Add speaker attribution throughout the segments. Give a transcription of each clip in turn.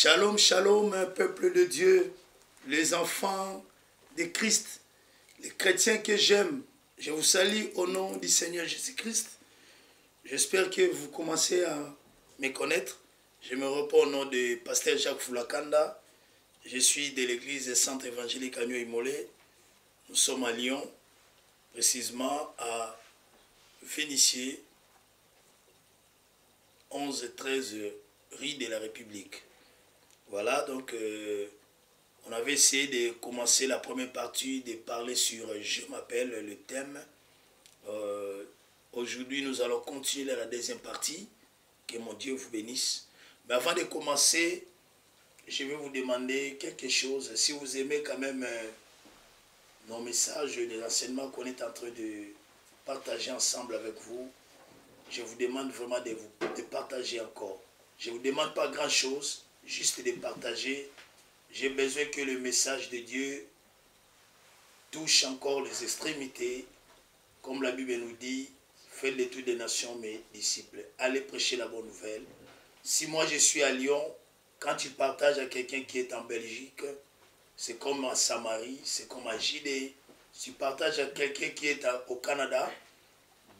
Speaker 1: Shalom, shalom, peuple de Dieu, les enfants de Christ, les chrétiens que j'aime. Je vous salue au nom du Seigneur Jésus-Christ. J'espère que vous commencez à me connaître. Je me réponds au nom de Pasteur Jacques Foulakanda. Je suis de l'église Centre Évangélique Agneau Imolé. Nous sommes à Lyon, précisément à Vénissieux, 11-13 rue de la République. Voilà, donc on avait essayé de commencer la première partie, de parler sur « Je m'appelle » le thème. Aujourd'hui, nous allons continuer la deuxième partie. Que mon Dieu vous bénisse. Mais avant de commencer, je vais vous demander quelque chose. Si vous aimez quand même nos messages, les enseignements qu'on est en train de partager ensemble avec vous, je vous demande vraiment de partager encore. Je ne vous demande pas grand-chose, juste de partager. J'ai besoin que le message de Dieu touche encore les extrémités. Comme la Bible nous dit, faites l'étude des nations, mes disciples. Allez prêcher la bonne nouvelle. Si moi je suis à Lyon, quand tu partages à quelqu'un qui est en Belgique, c'est comme en Samarie, c'est comme à Judée. Si tu partages à quelqu'un qui est au Canada,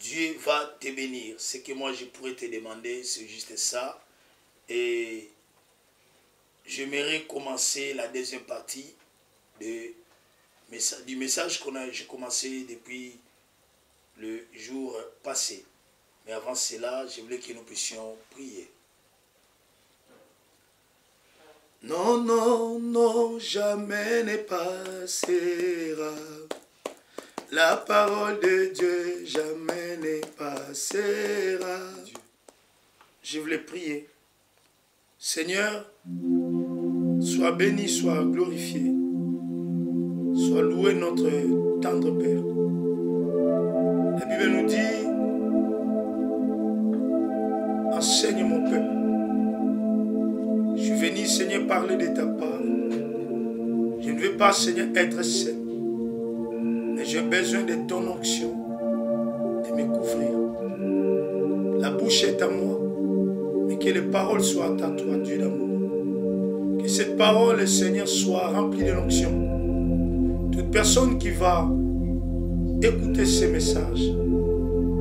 Speaker 1: Dieu va te bénir. Ce que moi je pourrais te demander, c'est juste ça. Et j'aimerais commencer la deuxième partie du message que j'ai commencé depuis le jour passé. Mais avant cela, je voulais que nous puissions prier. Non, non, non, jamais ne passera. La parole de Dieu jamais ne passera. Je voulais prier. Seigneur, sois béni, sois glorifié. Sois loué notre tendre Père. La Bible nous dit, enseigne mon peuple. Je suis venu, Seigneur, parler de ta part. Je ne veux pas, Seigneur, être seul. Mais j'ai besoin de ton onction, de me couvrir. La bouche est à moi, mais que les paroles soient à toi, Dieu d'amour. Que cette parole, Seigneur, soit remplie de l'onction. Toute personne qui va écouter ces messages,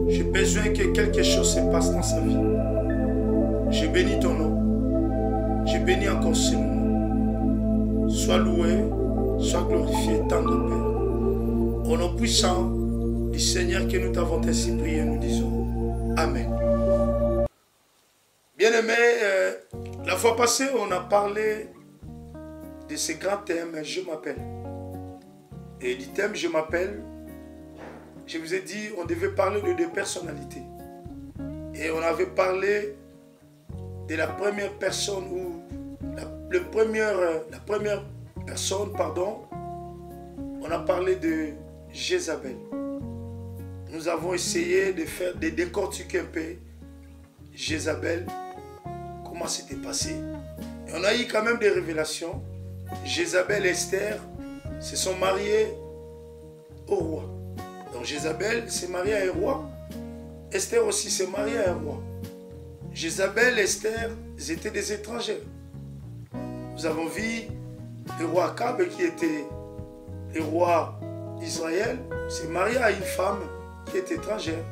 Speaker 1: j'ai besoin que quelque chose se passe dans sa vie. Je bénis ton nom. Je bénis encore ce moment. Sois loué, sois glorifié, tendre Père. Au nom puissant du Seigneur que nous t'avons ainsi prié, nous disons Amen. Bien-aimés, la fois passée, on a parlé de ce grand thème, je m'appelle. Et du thème, je m'appelle, je vous ai dit, on devait parler de deux personnalités. Et on avait parlé de la première personne, ou la première personne, pardon, on a parlé de Jézabel. Nous avons essayé de décortiquer un peu Jézabel, comment c'était passé. Et on a eu quand même des révélations. Jézabel et Esther se sont mariés au roi. Donc Jézabel s'est mariée à un roi. Esther aussi s'est mariée à un roi. Jézabel et Esther, ils étaient des étrangers. Nous avons vu le roi Akab, qui était le roi d'Israël, s'est marié à une femme qui est étrangère.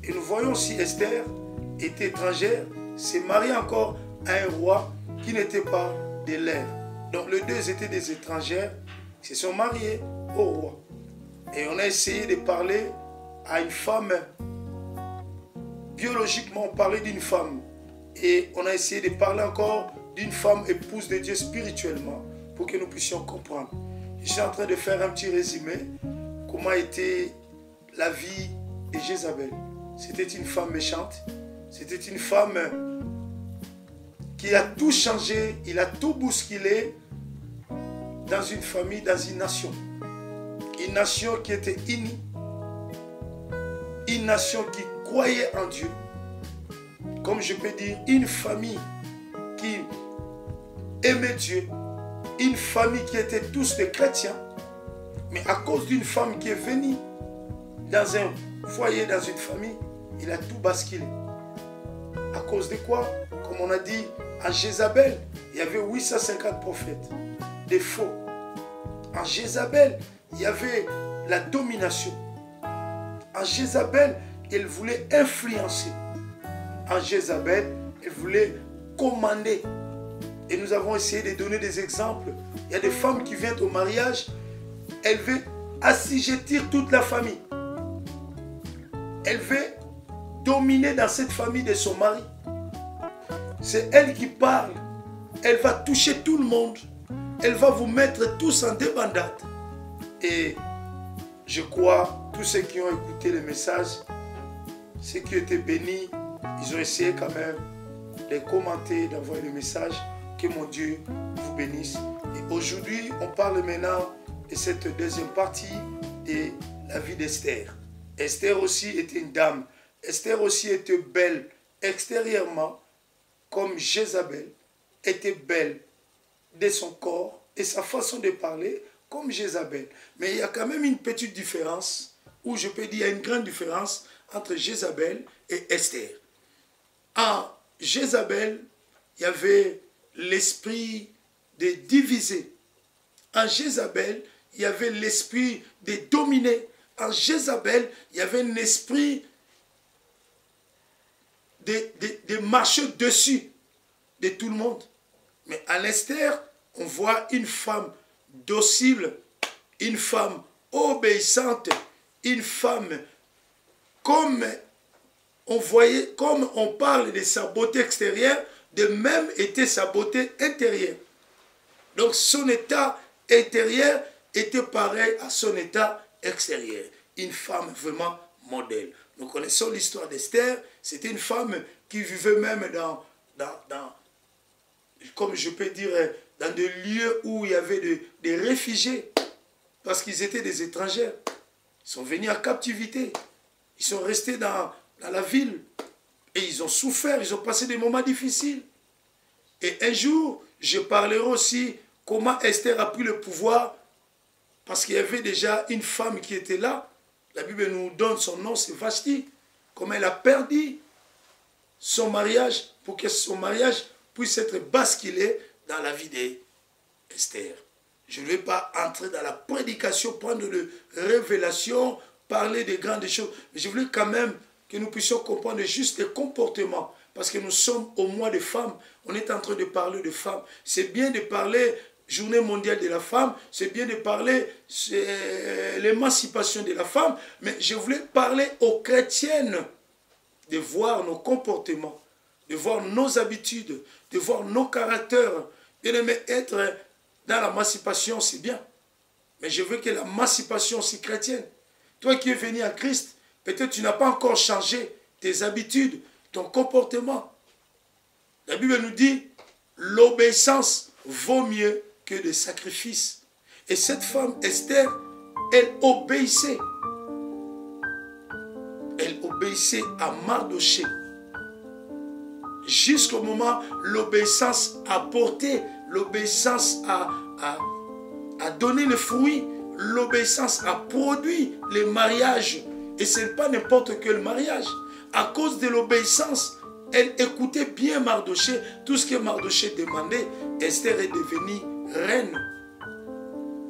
Speaker 1: Et nous voyons aussi Esther était étrangère, s'est mariée encore à un roi qui n'était pas de l'air. Donc les deux étaient des étrangères qui se sont mariés au roi. Et on a essayé de parler à une femme. Biologiquement, on parlait d'une femme. Et on a essayé de parler encore d'une femme épouse de Dieu spirituellement pour que nous puissions comprendre. Je suis en train de faire un petit résumé. Comment était la vie de Jézabel. C'était une femme méchante. C'était une femme qui a tout changé. Il a tout bousculé dans une famille, dans une nation. Une nation qui était unie. Une nation qui croyait en Dieu. Comme je peux dire, une famille qui aimait Dieu. Une famille qui était tous des chrétiens. Mais à cause d'une femme qui est venue dans un foyer, dans une famille, il a tout basculé. À cause de quoi? Comme on a dit, à Jézabel, il y avait 850 prophètes, des faux. En Jézabel, il y avait la domination. En Jézabel, elle voulait influencer. En Jézabel, elle voulait commander. Et nous avons essayé de donner des exemples. Il y a des femmes qui viennent au mariage, elles veulent assujettir toute la famille. Elle veut dominer dans cette famille de son mari. C'est elle qui parle. Elle va toucher tout le monde. Elle va vous mettre tous en débandade. Et je crois, tous ceux qui ont écouté le message, ceux qui étaient bénis, ils ont essayé quand même de commenter, d'envoyer le message. Que mon Dieu vous bénisse. Et aujourd'hui, on parle maintenant de cette deuxième partie de la vie d'Esther. Esther aussi était une dame. Esther aussi était belle extérieurement, comme Jézabel était belle de son corps et sa façon de parler comme Jézabel. Mais il y a quand même une petite différence, ou je peux dire il y a une grande différence entre Jézabel et Esther. En Jézabel, il y avait l'esprit de diviser. En Jézabel, il y avait l'esprit de dominer. En Jézabel, il y avait un esprit de marcher dessus de tout le monde. Mais à Esther, on voit une femme docile, une femme obéissante, une femme comme on voyait, comme on parle de sa beauté extérieure, de même était sa beauté intérieure. Donc son état intérieur était pareil à son état extérieur. Une femme vraiment modèle. Nous connaissons l'histoire d'Esther. C'était une femme qui vivait même dans, comme je peux dire, dans des lieux où il y avait des réfugiés. Parce qu'ils étaient des étrangers. Ils sont venus en captivité. Ils sont restés dans la ville. Et ils ont souffert, ils ont passé des moments difficiles. Et un jour, je parlerai aussi comment Esther a pris le pouvoir, parce qu'il y avait déjà une femme qui était là. La Bible nous donne son nom, c'est Vashti. Comment elle a perdu son mariage pour que son mariage puisse être basculé dans la vie d'Esther. Je ne vais pas entrer dans la prédication, prendre de révélations, parler de grandes choses. Mais je voulais quand même que nous puissions comprendre juste les comportements. Parce que nous sommes au mois des femmes. On est en train de parler de femmes. C'est bien de parler Journée mondiale de la femme. C'est bien de parler l'émancipation de la femme. Mais je voulais parler aux chrétiennes de voir nos comportements, de voir nos habitudes, de voir nos caractères. Bien aimé, être dans l'émancipation, c'est bien. Mais je veux que l'émancipation aussi chrétienne. Toi qui es venu à Christ, peut-être tu n'as pas encore changé tes habitudes, ton comportement. La Bible nous dit, l'obéissance vaut mieux que les sacrifices. Et cette femme, Esther, elle obéissait. Elle obéissait à Mardoché. Jusqu'au moment, l'obéissance a porté, l'obéissance a donné le fruit, l'obéissance a produit les mariages. Et ce n'est pas n'importe quel mariage. À cause de l'obéissance, elle écoutait bien Mardoché. Tout ce que Mardoché demandait, Esther est devenue reine.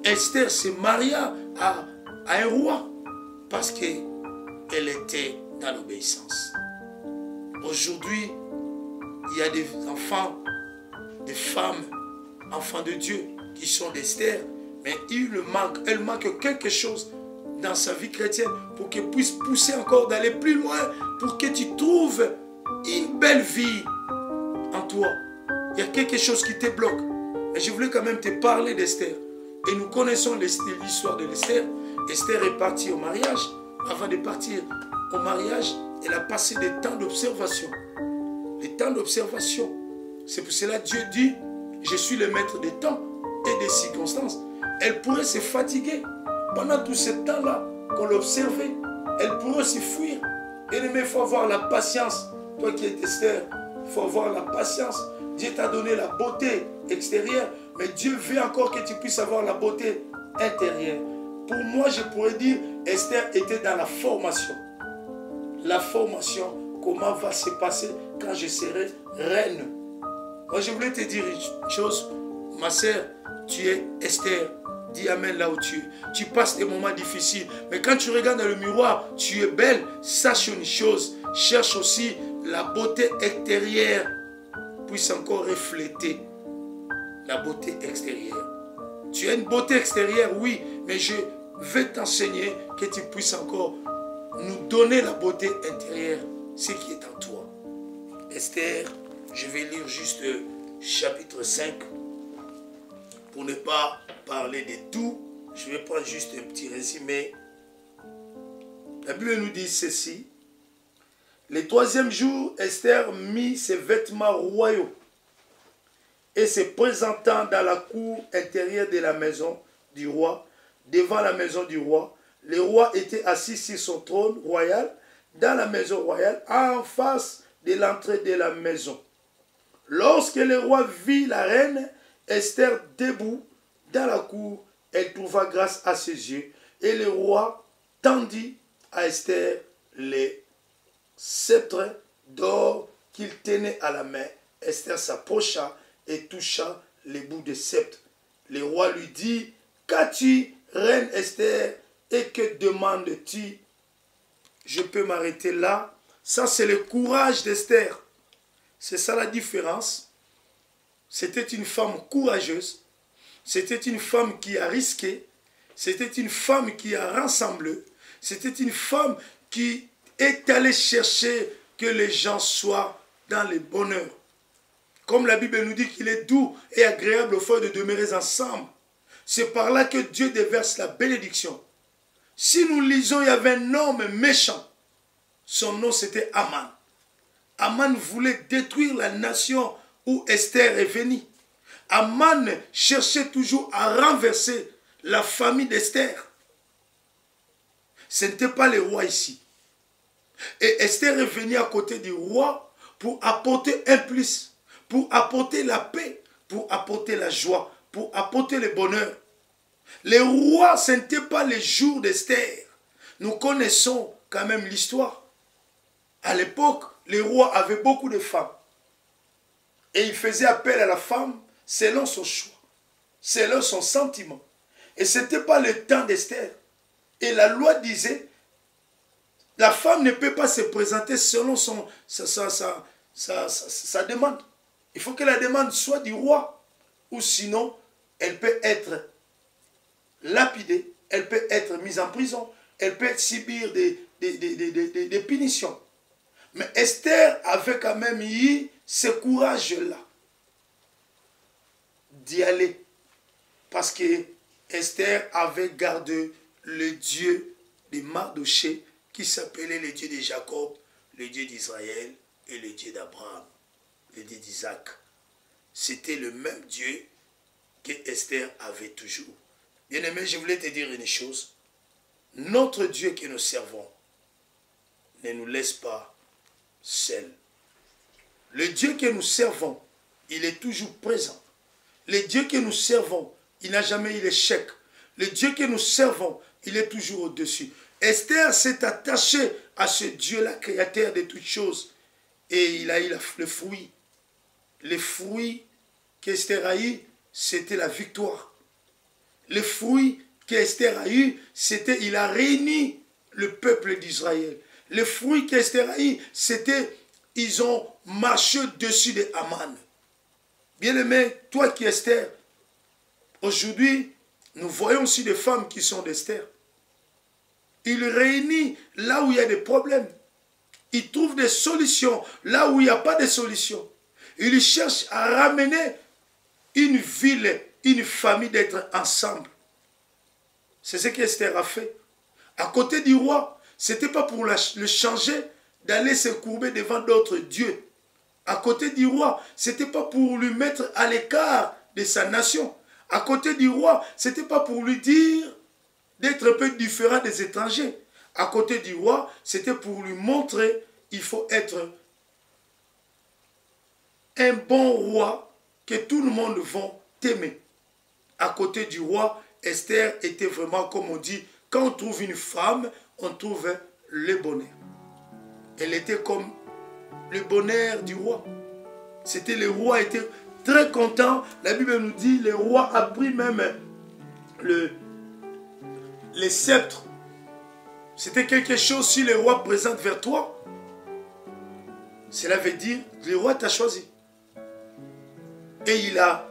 Speaker 1: Esther se maria à un roi parce qu'elle était dans l'obéissance. Aujourd'hui, il y a des enfants, des femmes, enfants de Dieu qui sont d'Esther, mais elle manque quelque chose dans sa vie chrétienne pour qu'elle puisse pousser encore d'aller plus loin, pour que tu trouves une belle vie en toi. Il y a quelque chose qui te bloque. Mais je voulais quand même te parler d'Esther. Et nous connaissons l'histoire de l'Esther. Esther est partie au mariage. Avant de partir au mariage, elle a passé des temps d'observation. Les temps d'observation. C'est pour cela que Dieu dit, je suis le maître des temps et des circonstances. Elle pourrait se fatiguer pendant tout ce temps-là qu'on l'observait. Elle pourrait aussi fuir. Et il faut avoir la patience. Toi qui es Esther, il faut avoir la patience. Dieu t'a donné la beauté extérieure, mais Dieu veut encore que tu puisses avoir la beauté intérieure. Pour moi, je pourrais dire, Esther était dans la formation. La formation, comment va se passer quand je serai reine. Moi, je voulais te dire une chose. Ma sœur, tu es Esther. Dis Amen là où tu es. Tu passes des moments difficiles. Mais quand tu regardes dans le miroir, tu es belle. Sache une chose. Cherche aussi la beauté extérieure. Puisse encore refléter la beauté extérieure. Tu as une beauté extérieure, oui. Mais je vais t'enseigner que tu puisses encore nous donner la beauté intérieure. Ce qui est en toi. Esther, je vais lire juste chapitre 5. Pour ne pas parler de tout, je vais prendre juste un petit résumé. La Bible nous dit ceci. Le 3e jour, Esther mit ses vêtements royaux et se présentant dans la cour intérieure de la maison du roi, devant la maison du roi. Le roi était assis sur son trône royal dans la maison royale, en face de l'entrée de la maison. Lorsque le roi vit la reine Esther debout dans la cour, elle trouva grâce à ses yeux. Et le roi tendit à Esther les sceptres d'or qu'il tenait à la main. Esther s'approcha et toucha les bouts des sceptres. Le roi lui dit, « Qu'as-tu, reine Esther, et que demandes-tu » Je peux m'arrêter là. Ça, c'est le courage d'Esther. C'est ça la différence. C'était une femme courageuse. C'était une femme qui a risqué. C'était une femme qui a rassemblé. C'était une femme qui est allée chercher que les gens soient dans le bonheur. Comme la Bible nous dit qu'il est doux et agréable au feu de demeurer ensemble. C'est par là que Dieu déverse la bénédiction. Si nous lisons, il y avait un homme méchant. Son nom c'était Aman. Aman voulait détruire la nation où Esther est venue. Aman cherchait toujours à renverser la famille d'Esther. Ce n'était pas le roi ici. Et Esther est venue à côté du roi pour apporter un plus, pour apporter la paix, pour apporter la joie, pour apporter le bonheur. Les rois, ce n'était pas les jours d'Esther. Nous connaissons quand même l'histoire. À l'époque, les rois avaient beaucoup de femmes. Et ils faisaient appel à la femme selon son choix, selon son sentiment. Et ce n'était pas le temps d'Esther. Et la loi disait, la femme ne peut pas se présenter selon sa demande. Il faut que la demande soit du roi. Ou sinon, elle peut être lapidée, elle peut être mise en prison, elle peut subir des punitions. Mais Esther avait quand même eu ce courage-là d'y aller. Parce que Esther avait gardé le Dieu de Mardoché qui s'appelait le Dieu de Jacob, le Dieu d'Israël et le Dieu d'Abraham, le Dieu d'Isaac. C'était le même Dieu que Esther avait toujours. Bien-aimé, je voulais te dire une chose. Notre Dieu que nous servons ne nous laisse pas seuls. Le Dieu que nous servons, il est toujours présent. Le Dieu que nous servons, il n'a jamais eu l'échec. Le Dieu que nous servons, il est toujours au-dessus. Esther s'est attachée à ce Dieu-là, créateur de toutes choses. Et il a eu le fruit. Le fruit qu'Esther a eu, c'était la victoire. Le fruit qu'Esther a eu, c'était il a réuni le peuple d'Israël. Le fruit qu'Esther a eu, c'était ils ont marché au-dessus de Haman. Bien-aimé, toi qui es Esther, aujourd'hui, nous voyons aussi des femmes qui sont d'Esther. Ils réunissent là où il y a des problèmes. Ils trouvent des solutions là où il n'y a pas de solutions. Ils cherchent à ramener une ville, une famille d'être ensemble. C'est ce qu'Esther a fait. À côté du roi, ce n'était pas pour le changer d'aller se courber devant d'autres dieux. À côté du roi, ce n'était pas pour lui mettre à l'écart de sa nation. À côté du roi, ce n'était pas pour lui dire d'être un peu différent des étrangers. À côté du roi, c'était pour lui montrer qu'il faut être un bon roi que tout le monde va t'aimer. À côté du roi, Esther était vraiment, comme on dit, quand on trouve une femme, on trouve le bonheur. Elle était comme le bonheur du roi. C'était le roi était très content. La Bible nous dit, le roi a pris même les sceptres. C'était quelque chose si le roi présente vers toi. Cela veut dire que le roi t'a choisi. Et il a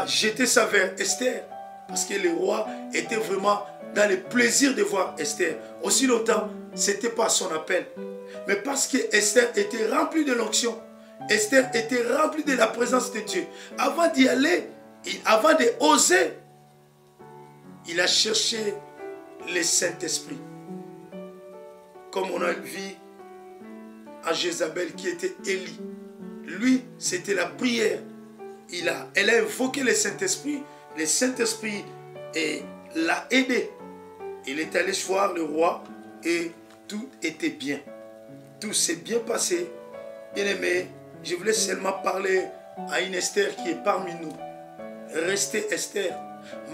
Speaker 1: jeté ça vers Esther. Parce que le roi était vraiment dans le plaisir de voir Esther. Aussi longtemps, ce n'était pas son appel. Mais parce que Esther était remplie de l'onction, Esther était remplie de la présence de Dieu. Avant d'y aller, avant d'oser, il a cherché le Saint-Esprit. Comme on a vu à Jézabel qui était Élie. Lui, c'était la prière. Elle a invoqué le Saint-Esprit. Le Saint-Esprit l'a aidé. Il est allé voir le roi et tout était bien. Tout s'est bien passé. Bien-aimé, je voulais seulement parler à une Esther qui est parmi nous. Restez Esther.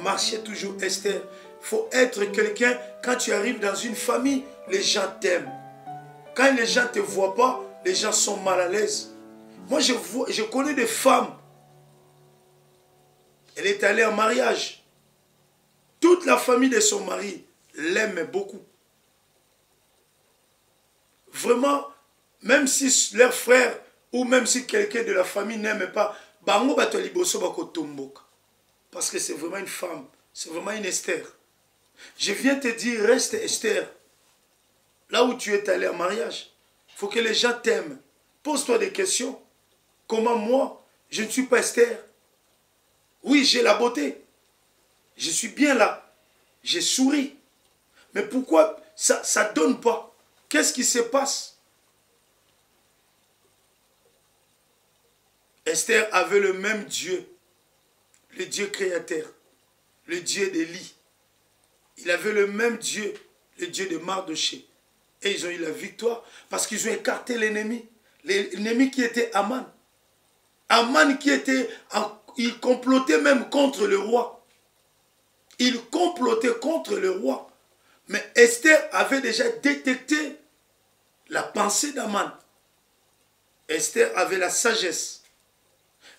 Speaker 1: Marchez toujours Esther. Il faut être quelqu'un, quand tu arrives dans une famille, les gens t'aiment. Quand les gens ne te voient pas, les gens sont mal à l'aise. Moi, je connais des femmes. Elle est allée en mariage. Toute la famille de son mari l'aime beaucoup. Vraiment, même si leur frère ou même si quelqu'un de la famille n'aime pas, parce que c'est vraiment une femme, c'est vraiment une Esther. Je viens te dire, reste Esther. Là où tu es allé en mariage, il faut que les gens t'aiment. Pose-toi des questions. Comment moi, je ne suis pas Esther? Oui, j'ai la beauté. Je suis bien là. J'ai souri. Mais pourquoi ça ne donne pas? Qu'est-ce qui se passe? Esther avait le même Dieu, le Dieu créateur, le Dieu d'Élie. Il avait le même Dieu, le Dieu de Mardoché. Et ils ont eu la victoire parce qu'ils ont écarté l'ennemi. L'ennemi qui était Aman. Aman qui était, il complotait même contre le roi. Il complotait contre le roi. Mais Esther avait déjà détecté la pensée d'Aman. Esther avait la sagesse.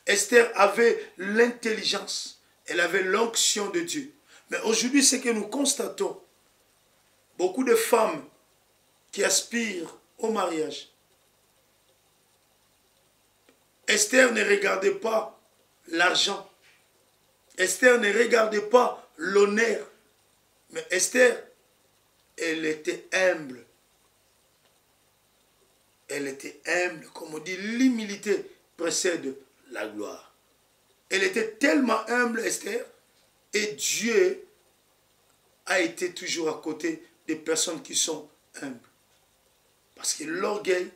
Speaker 1: Esther avait l'intelligence. Elle avait l'onction de Dieu. Mais aujourd'hui, ce que nous constatons, beaucoup de femmes qui aspirent au mariage. Esther ne regardait pas l'argent. Esther ne regardait pas l'honneur. Mais Esther, elle était humble. Elle était humble. Comme on dit, l'humilité précède la gloire. Elle était tellement humble, Esther, et Dieu a été toujours à côté des personnes qui sont humbles. Parce que l'orgueil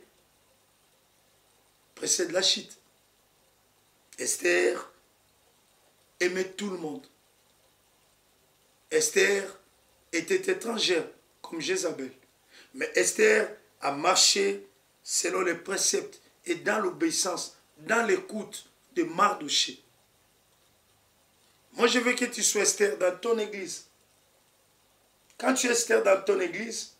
Speaker 1: précède la chute. Esther aimait tout le monde. Esther était étrangère, comme Jézabel. Mais Esther a marché selon les préceptes et dans l'obéissance, dans l'écoute de Mardoché. Moi, je veux que tu sois Esther dans ton église. Quand tu es Esther dans ton église,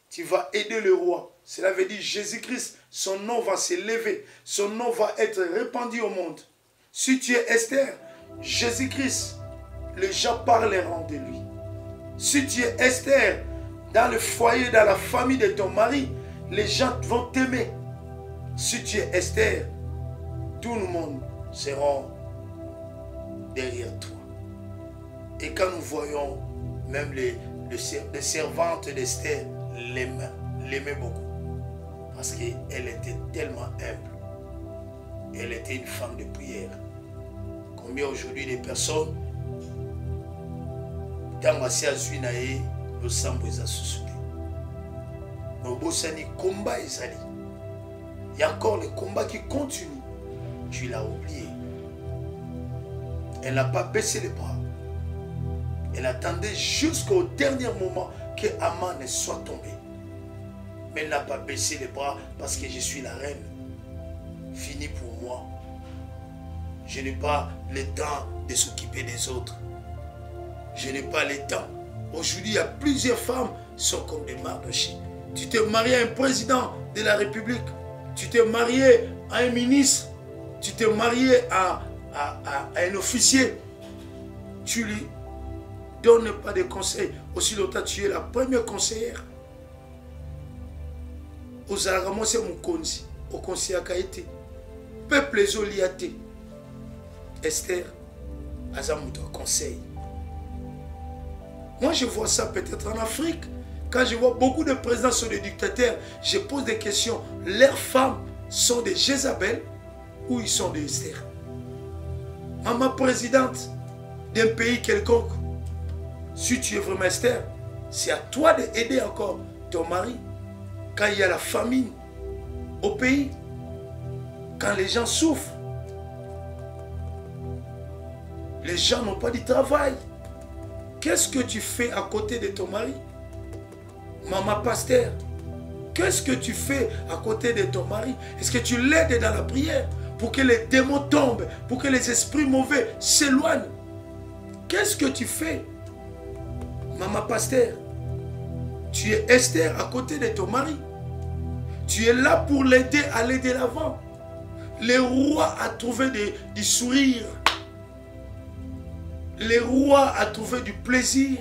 Speaker 1: tu vas aider le roi. Cela veut dire Jésus-Christ, son nom va s'élever. Son nom va être répandu au monde. Si tu es Esther, Jésus-Christ, les gens parleront de lui. Si tu es Esther, dans le foyer, dans la famille de ton mari, les gens vont t'aimer. Si tu es Esther, tout le monde sera derrière toi. Et quand nous voyons même les servantes d'Esther l'aimaient beaucoup. Parce qu'elle était tellement humble. Elle était une femme de prière. Combien aujourd'hui de personnes, dans ma Zuinae, le sang vous a suscité. Nos bossani combat ezali. Il y a encore le combat qui continue. Tu l'as oublié. Elle n'a pas baissé les bras. Elle attendait jusqu'au dernier moment que Aman soit tombé. Mais elle n'a pas baissé les bras parce que je suis la reine. Fini pour moi. Je n'ai pas le temps de s'occuper des autres. Je n'ai pas le temps. Aujourd'hui, il y a plusieurs femmes qui sont comme des Mardoché. Tu t'es marié à un président de la République. Tu t'es marié à un ministre, tu t'es marié à un officier, tu lui donnes pas de conseils. Aussi longtemps tu es la première conseillère. Aux Aragamo, c'est mon conseil. Au conseil à Kaïté. Peuple les oliaté. Esther, Azamuto, conseil. Moi, je vois ça peut-être en Afrique. Quand je vois beaucoup de présidents sont des dictateurs, je pose des questions. Leurs femmes sont des Jézabel ou ils sont des Esther? Maman présidente d'un pays quelconque, si tu es vraiment Esther, c'est à toi d'aider encore ton mari. Quand il y a la famine au pays, quand les gens souffrent, les gens n'ont pas de travail. Qu'est-ce que tu fais à côté de ton mari? Maman pasteur, qu'est-ce que tu fais à côté de ton mari? Est-ce que tu l'aides dans la prière pour que les démons tombent, pour que les esprits mauvais s'éloignent? Qu'est-ce que tu fais? Maman pasteur, tu es Esther à côté de ton mari. Tu es là pour l'aider à aller de l'avant. Le roi a trouvé du sourire. Le roi a trouvé du plaisir.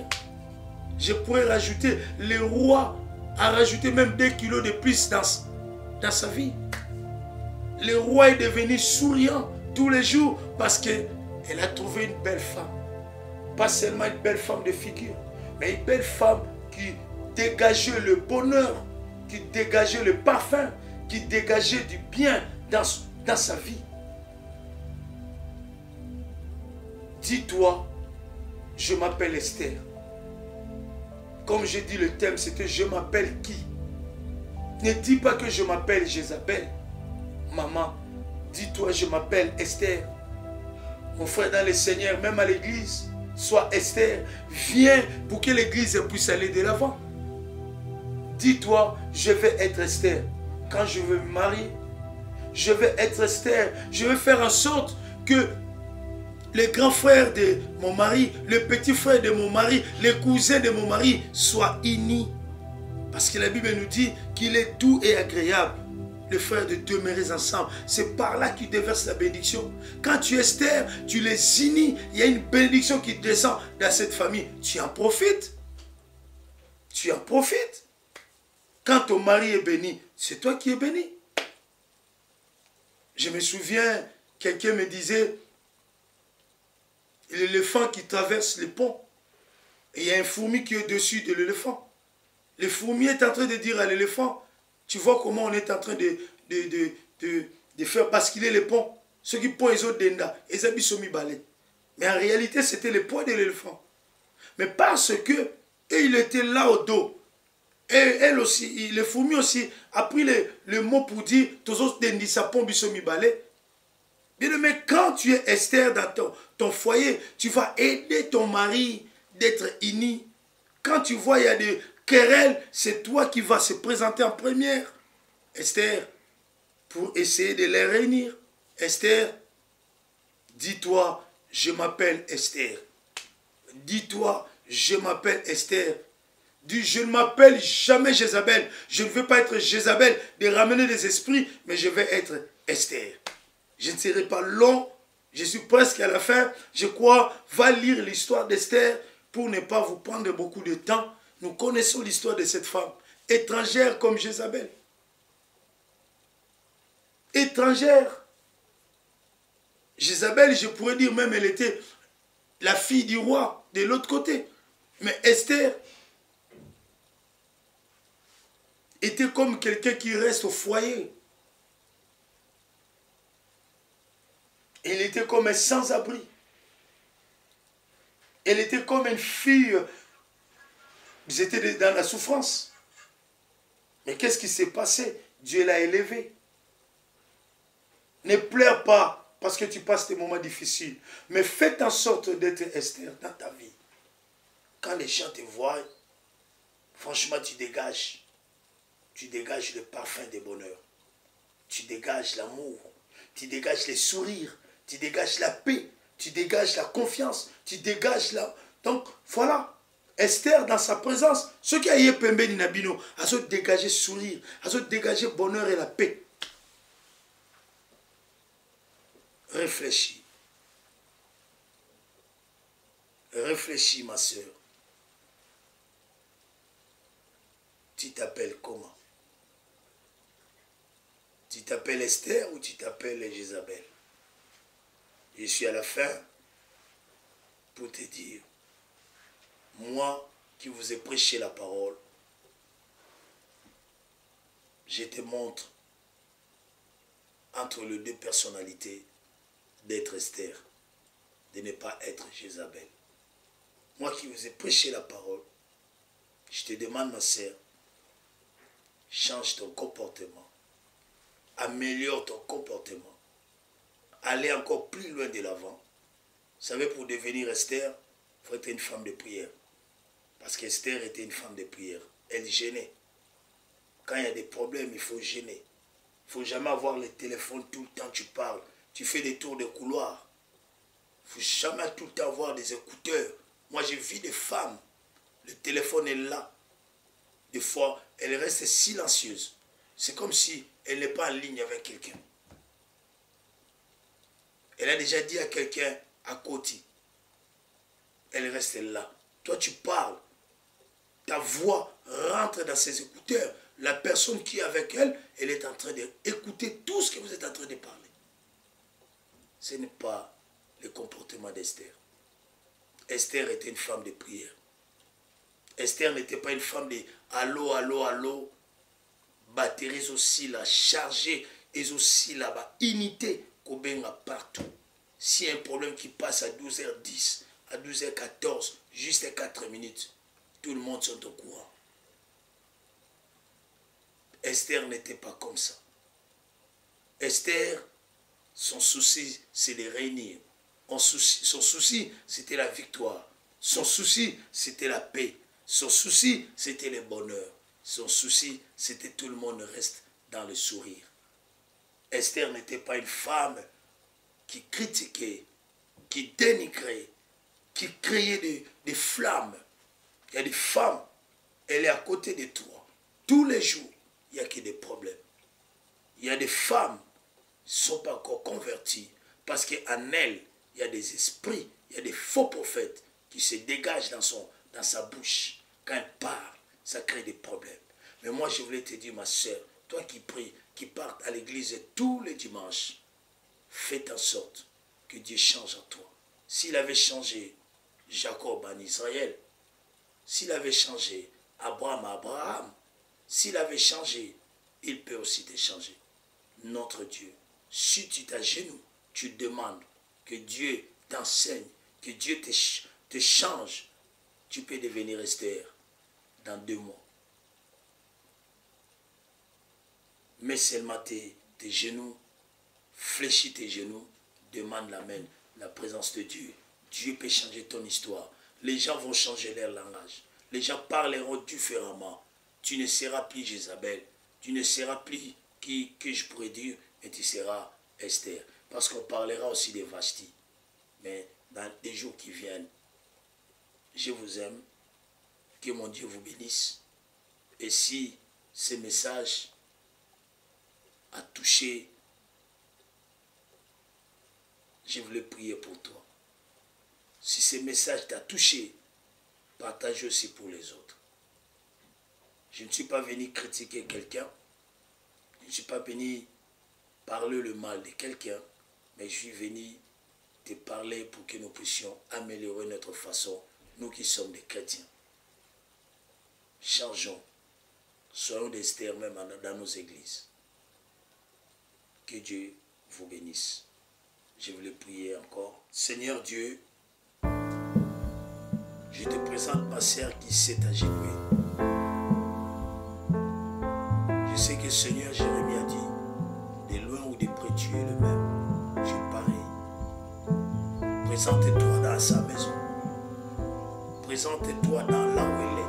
Speaker 1: Je pourrais rajouter, le roi a rajouté même 2 kilos de plus dans sa vie. Le roi est devenu souriant tous les jours parce qu'elle a trouvé une belle femme. Pas seulement une belle femme de figure, mais une belle femme qui dégageait le bonheur, qui dégageait le parfum, qui dégageait du bien dans sa vie. Dis-toi, je m'appelle Esther. Comme j'ai dit, le thème c'était je m'appelle qui? Ne dis pas que je m'appelle Jézabel. Maman, dis-toi je m'appelle Esther. Mon frère dans le Seigneur, même à l'église, sois Esther. Viens pour que l'église puisse aller de l'avant. Dis-toi, je vais être Esther. Quand je veux me marier, je vais être Esther. Je vais faire en sorte que les grands frères de mon mari, les petits frères de mon mari, les cousins de mon mari soient unis. Parce que la Bible nous dit qu'il est doux et agréable, les frères, de demeurer ensemble. C'est par là qu'il déverse la bénédiction. Quand tu es Esther, tu les unis. Il y a une bénédiction qui descend dans cette famille. Tu en profites. Tu en profites. Quand ton mari est béni, c'est toi qui es béni. Je me souviens, quelqu'un me disait, l'éléphant qui traverse le pont, et il y a un fourmi qui est au-dessus de l'éléphant. Le fourmi est en train de dire à l'éléphant, tu vois comment on est en train de faire basculer le pont. Ceux qui pont les autres denda, ils ont balai. Mais en réalité, c'était le poids de l'éléphant. Mais parce que il était là au dos, et elle aussi, le fourmi aussi, a pris le mot pour dire, tous autres dendi sa pont bisomi balai. Bien aimé, quand tu es Esther dans ton foyer, tu vas aider ton mari d'être uni. Quand tu vois il y a des querelles, c'est toi qui vas se présenter en première. Esther, pour essayer de les réunir. Esther, dis-toi, je m'appelle Esther. Dis-toi, je m'appelle Esther. Dis, je ne m'appelle jamais Jézabel. Je ne veux pas être Jézabel de ramener des esprits, mais je vais être Esther. Je ne serai pas long, je suis presque à la fin. Je crois, va lire l'histoire d'Esther pour ne pas vous prendre beaucoup de temps. Nous connaissons l'histoire de cette femme, étrangère comme Jézabel. Étrangère. Jézabel, je pourrais dire même, elle était la fille du roi de l'autre côté. Mais Esther était comme quelqu'un qui reste au foyer. Elle était comme un sans-abri. Elle était comme une fille. Ils étaient dans la souffrance. Mais qu'est-ce qui s'est passé? Dieu l'a élevée. Ne pleure pas parce que tu passes des moments difficiles. Mais faites en sorte d'être Esther dans ta vie. Quand les gens te voient, franchement, tu dégages. Tu dégages le parfum de bonheur. Tu dégages l'amour. Tu dégages les sourires. Tu dégages la paix. Tu dégages la confiance. Tu dégages la... Donc, voilà. Esther, dans sa présence, ce qui a eu Pembe Ninabino, a se dégagé sourire, a se dégagé bonheur et la paix. Réfléchis. Réfléchis, ma soeur. Tu t'appelles comment? Tu t'appelles Esther ou tu t'appelles Jézabel? Je suis à la fin pour te dire, moi qui vous ai prêché la parole, je te montre entre les deux personnalités d'être Esther, de ne pas être Jézabel. Moi qui vous ai prêché la parole, je te demande, ma sœur, change ton comportement, améliore ton comportement, allez encore plus loin de l'avant. Vous savez, pour devenir Esther, il faut être une femme de prière. Parce qu'Esther était une femme de prière. Elle gênait. Quand il y a des problèmes, il faut gêner. Il ne faut jamais avoir le téléphone tout le temps, tu parles. Tu fais des tours de couloir. Il ne faut jamais tout le temps avoir des écouteurs. Moi, j'ai vu des femmes, le téléphone est là. Des fois, elle reste silencieuse. C'est comme si elle n'est pas en ligne avec quelqu'un. Elle a déjà dit à quelqu'un à côté. Elle reste là. Toi, tu parles. Ta voix rentre dans ses écouteurs. La personne qui est avec elle, elle est en train d'écouter tout ce que vous êtes en train de parler. Ce n'est pas le comportement d'Esther. Esther était une femme de prière. Esther n'était pas une femme de allô, allô, allô. Batteries aussi là, chargées, et aussi là-bas, unité, kobenga partout. S'il y a un problème qui passe à 12h10, à 12h14, juste à 4 minutes, tout le monde sont au courant. Esther n'était pas comme ça. Esther, son souci, c'est de réunir. Son souci, c'était la victoire. Son souci, c'était la paix. Son souci, c'était le bonheur. Son souci, c'était tout le monde reste dans le sourire. Esther n'était pas une femme qui critiquait, qui dénigrait, qui créait des flammes. Il y a des femmes, elle est à côté de toi. Tous les jours, il n'y a que des problèmes. Il y a des femmes qui ne sont pas encore converties parce qu'en elles, il y a des esprits, il y a des faux prophètes qui se dégagent dans sa bouche. Quand elle parle, ça crée des problèmes. Mais moi, je voulais te dire, ma soeur, toi qui pries, qui partes à l'église tous les dimanches, faites en sorte que Dieu change en toi. S'il avait changé Jacob en Israël, s'il avait changé Abraham à Abraham, s'il avait changé, il peut aussi te changer. Notre Dieu, si tu t'agenouilles, tu demandes que Dieu t'enseigne, que Dieu te change, tu peux devenir Esther dans 2 mois. Mets seulement tes genoux, fléchis tes genoux, demande la présence de Dieu. Dieu peut changer ton histoire. Les gens vont changer leur langage. Les gens parleront différemment. Tu ne seras plus Jézabel. Tu ne seras plus qui que je pourrais dire, mais tu seras Esther. Parce qu'on parlera aussi de Vashti. Mais dans les jours qui viennent, je vous aime. Que mon Dieu vous bénisse. Et si ce message a touché, je voulais prier pour toi. Si ce message t'a touché, partage aussi pour les autres. Je ne suis pas venu critiquer quelqu'un. Je ne suis pas venu parler le mal de quelqu'un. Mais je suis venu te parler pour que nous puissions améliorer notre façon, nous qui sommes des chrétiens. Changeons. Soyons des Esther même dans nos églises. Que Dieu vous bénisse. Je voulais prier encore. Seigneur Dieu, je te présente ma sœur qui s'est agenouillée. Je sais que Seigneur Jérémie a dit, de loin ou de près tu es le même. Tu es pareil. Présente-toi dans sa maison. Présente-toi dans là où elle est.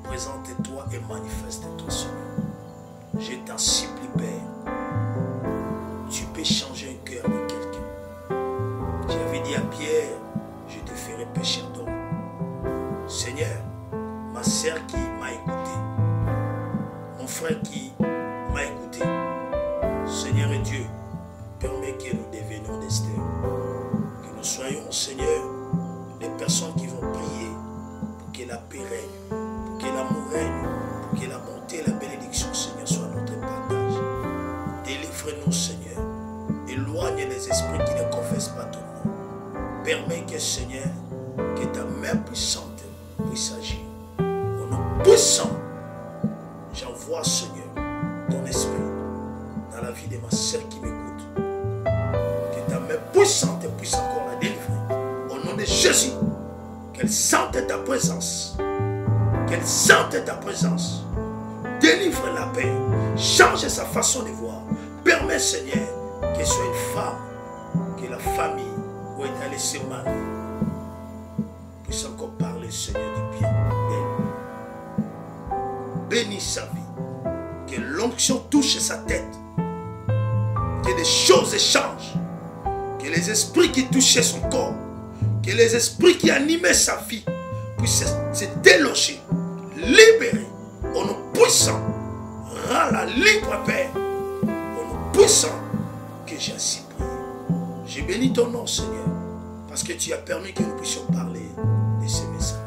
Speaker 1: Présente-toi et manifeste-toi, Seigneur. Je t'en supplie, Père. Tu peux changer un cœur de quelqu'un. J'avais dit à Pierre, je te ferai pécher d'homme. Seigneur, ma sœur qui m'a écouté, mon frère qui m'a écouté, Seigneur et Dieu, permets que nous devenions éloigne les esprits qui ne confessent pas ton nom. Permets que, Seigneur, que ta main puissante puisse agir. Au nom puissant, j'envoie, Seigneur, ton esprit dans la vie de ma sœur qui m'écoute. Que ta main puissante puisse encore la délivrer. Au nom de Jésus, qu'elle sente ta présence. Qu'elle sente ta présence. Délivre la paix. Change sa façon de voir. Permets, Seigneur, qu'elle soit une femme, que la famille où elle a laissé mari puisse encore parler, Seigneur, du bien d'elle. Bénis sa vie. Que l'onction touche sa tête. Que des choses changent. Que les esprits qui touchaient son corps, que les esprits qui animaient sa vie puissent se déloger, libérer. Au nom puissant, rends-la libre, Père. Au nom puissant que j'ai ainsi prié. J'ai béni ton nom, Seigneur, parce que tu as permis que nous puissions parler de ces messages.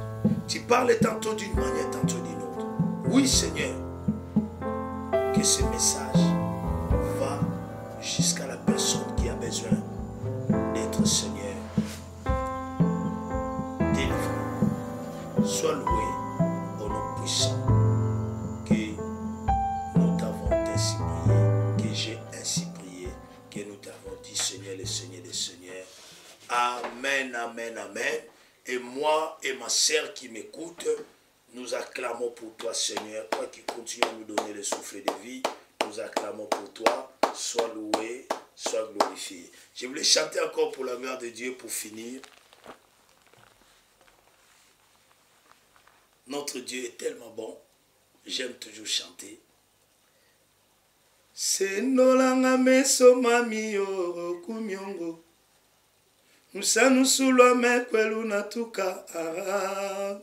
Speaker 1: Tu parles tantôt d'une manière, tantôt d'une autre. Oui, Seigneur, que ce message va jusqu'à la personne qui a besoin d'être, Seigneur, délivré. Sois loué au nom puissant que nous t'avons ainsi prié, que j'ai ainsi prié, que nous t'avons dit, Seigneur, le Seigneur des Seigneurs. Amen, amen, amen. Et moi et ma sœur qui m'écoute, nous acclamons pour toi, Seigneur. Toi qui continues à nous donner le souffle de vie, nous acclamons pour toi. Sois loué, sois glorifié. Je voulais chanter encore pour la gloire de Dieu pour finir. Notre Dieu est tellement bon. J'aime toujours chanter. Senolanga meso mami yo kumyongo. Musanusulwa mekwelu natuka ara.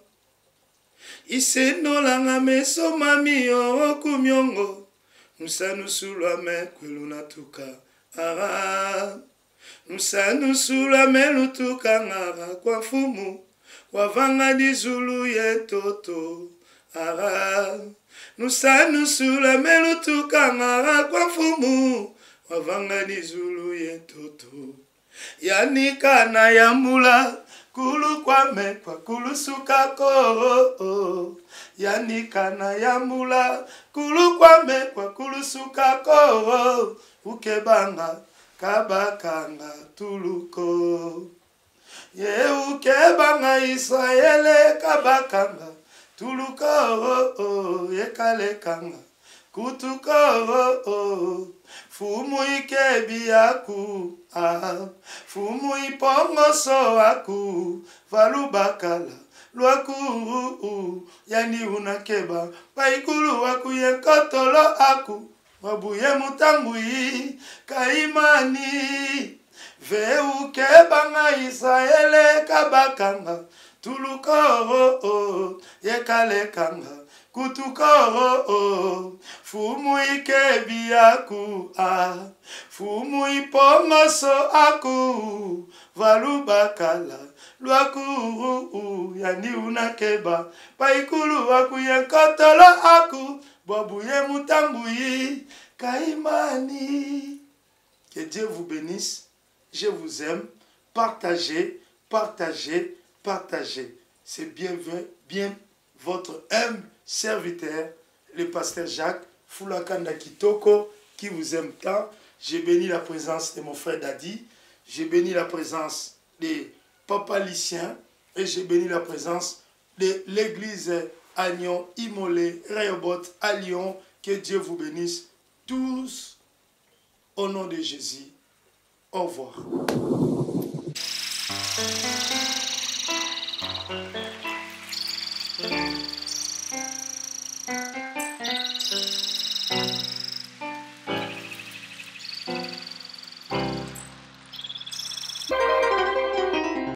Speaker 1: Isenolanga meso mami yo kumyongo. Musanusulwa mekwelu natuka ara. Musanusula melutuka ngara kwa fumu. Wavanga dizulu yetoto ara. Nusanusula melutuka ngara kwa fumu. Wavanga dizulu yetoto. Yanika na yamula kulu kwa mekwa kulu sukako. Yanika na yamula kulu kwa mekwa kulu sukako. Ukebanga kabakanga tuluko. Ye ukebanga Israele kabakanga tuluko. Ye kalekanga kutuko. Fumu ikebi aku, fumu ipongoso aku, valubakala, luaku, yani unakeba, paikulu waku yenkotolo aku, wabuye mutambui, kaimani, veu kebanga Israele kabakanga, tuluko, yekalekanga, kutuko, fumu ikebi aku, fumu ipongoso aku, valubakala, luaku, yani unakeba, paikulu waku yenkotolo aku, babuye mutambui, kaimani. Que Dieu vous bénisse, je vous aime, partagez, partagez, partagez. C'est bien votre humble serviteur, le pasteur Jacques Fulakanda Kitoko, qui vous aime tant. J'ai béni la présence de mon frère Dadi, j'ai béni la présence de Papa Lucien et j'ai béni la présence de l'église Agnon, Imolé, Rehoboth, à Lyon. Que Dieu vous bénisse tous au nom de Jésus. Au revoir.